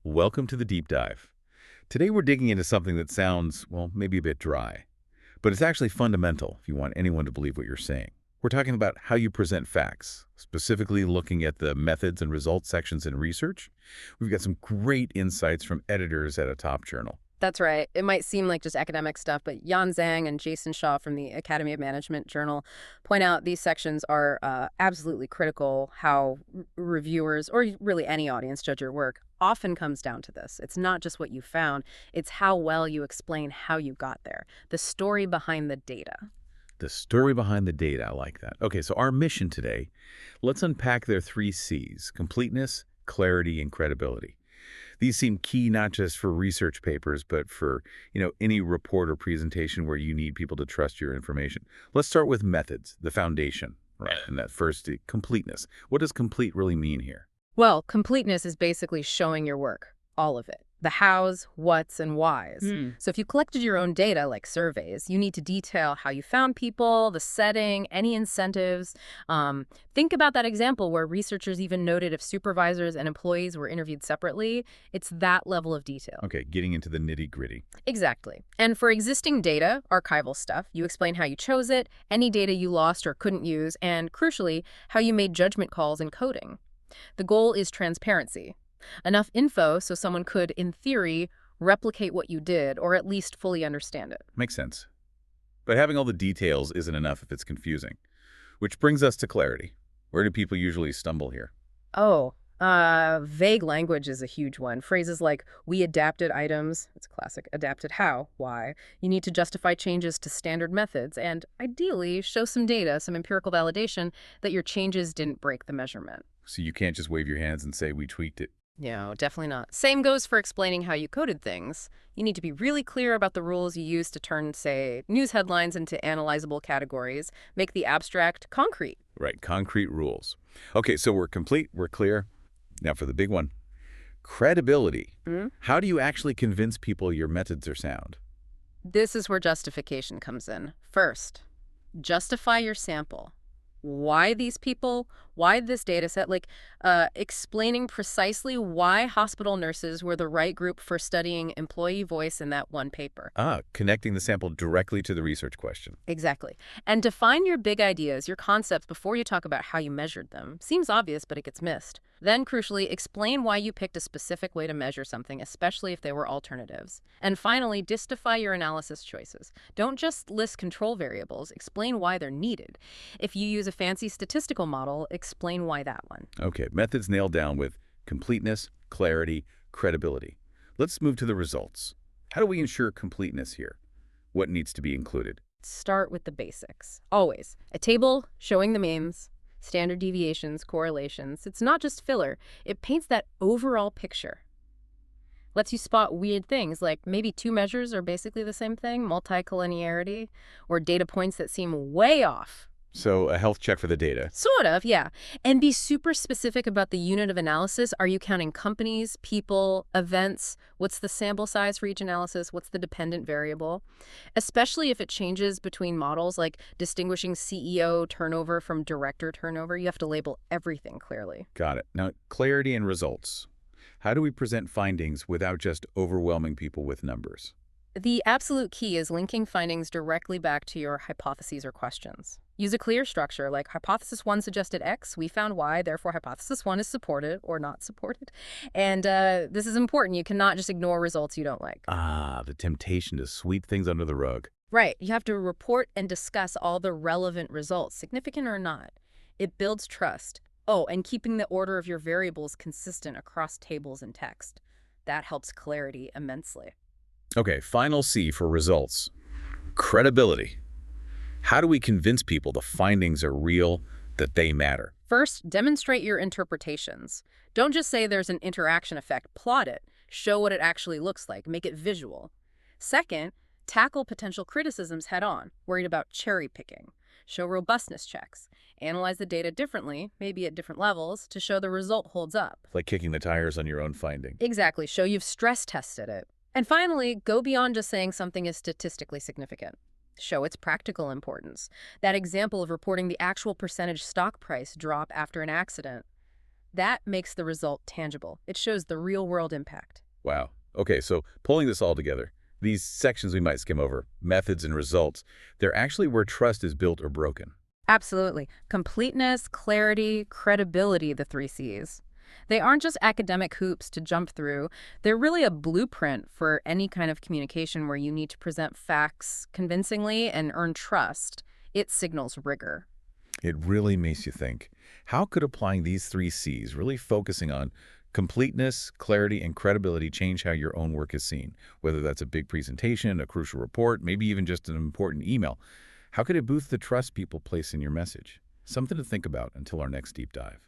Welcome to the deep dive. Today we're digging into something that sounds, well, maybe a bit dry, but it's actually fundamental if you want anyone to believe what you're saying. We're talking about how you present facts, specifically looking at the methods and results sections in research. We've got some great insights from editors at a top journal. That's right. It might seem like just academic stuff, but Zhang and Jason D from the Academy of Management Journal point out these sections are absolutely critical. How reviewers, or really any audience, judge your work often comes down to this. It's not just what you found, it's how well you explain how you got there, the story behind the data. The story behind the data, I like that. Okay, so our mission today, let's unpack their 3 C's: completeness, clarity, and credibility. These seem key not just for research papers, but for, any report or presentation where you need people to trust your information. Let's start with methods, the foundation, right? And that first, completeness. What does complete really mean here? Well, completeness is basically showing your work, all of it. The hows, whats, and whys. So if you collected your own data, like surveys, you need to detail how you found people, the setting, any incentives. Think about that example where researchers even noted if supervisors and employees were interviewed separately. It's that level of detail. Okay, getting into the nitty-gritty. Exactly. And for existing data, archival stuff, you explain how you chose it, any data you lost or couldn't use, and crucially, how you made judgment calls in coding. The goal is transparency. Enough info so someone could, in theory, replicate what you did or at least fully understand it. Makes sense. But having all the details isn't enough if it's confusing. Which brings us to clarity. Where do people usually stumble here? Vague language is a huge one. Phrases like, we adapted items, it's classic, adapted how, why. You need to justify changes to standard methods and, ideally, show some data, some empirical validation that your changes didn't break the measurement. So you can't just wave your hands and say, we tweaked it. No, definitely not. Same goes for explaining how you coded things. You need to be really clear about the rules you use to turn, say, news headlines into analyzable categories, make the abstract concrete. Right, concrete rules. Okay, so we're complete, we're clear. Now for the big one, credibility. How do you actually convince people your methods are sound? This is where justification comes in. First, justify your sample. Why these people? Why this data set? Explaining precisely why hospital nurses were the right group for studying employee voice in that one paper. Connecting the sample directly to the research question. Exactly. And define your big ideas, your concepts, before you talk about how you measured them. Seems obvious, but it gets missed. Then, crucially, explain why you picked a specific way to measure something, especially if there were alternatives. And finally, justify your analysis choices. Don't just list control variables. Explain why they're needed. If you use a fancy statistical model, explain why that one. Okay, methods nailed down with completeness, clarity, credibility. Let's move to the results. How do we ensure completeness here? What needs to be included? Start with the basics. Always. A table showing the means, standard deviations, correlations. It's not just filler. It paints that overall picture. Lets you spot weird things, like maybe 2 measures are basically the same thing, multicollinearity, or data points that seem way off. So a health check for the data. Sort of, yeah. And be super specific about the unit of analysis. Are you counting companies, people, events? What's the sample size for each analysis? What's the dependent variable? Especially if it changes between models, like distinguishing CEO turnover from director turnover, you have to label everything clearly. Got it. Now, clarity and results. How do we present findings without just overwhelming people with numbers? The absolute key is linking findings directly back to your hypotheses or questions. Use a clear structure, like hypothesis 1 suggested X, we found Y, therefore hypothesis 1 is supported or not supported. And this is important. You cannot just ignore results you don't like. The temptation to sweep things under the rug. Right. You have to report and discuss all the relevant results, significant or not. It builds trust. Oh, and keeping the order of your variables consistent across tables and text. That helps clarity immensely. Okay, final C for results. Credibility. How do we convince people the findings are real, that they matter? First, demonstrate your interpretations. Don't just say there's an interaction effect. Plot it. Show what it actually looks like. Make it visual. Second, tackle potential criticisms head-on, worried about cherry picking. Show robustness checks. Analyze the data differently, maybe at different levels, to show the result holds up. Like kicking the tires on your own finding. Exactly. Show you've stress tested it. And finally, go beyond just saying something is statistically significant. Show its practical importance. That example of reporting the actual percentage stock price drop after an accident. That makes the result tangible. It shows the real-world impact. Wow. Okay, so pulling this all together, these sections we might skim over, methods and results, they're actually where trust is built or broken. Absolutely. Completeness, clarity, credibility, the three C's. They aren't just academic hoops to jump through. They're really a blueprint for any kind of communication where you need to present facts convincingly and earn trust. It signals rigor. It really makes you think, how could applying these three C's, really focusing on completeness, clarity, and credibility, change how your own work is seen? Whether that's a big presentation, a crucial report, maybe even just an important email. How could it boost the trust people place in your message? Something to think about until our next deep dive.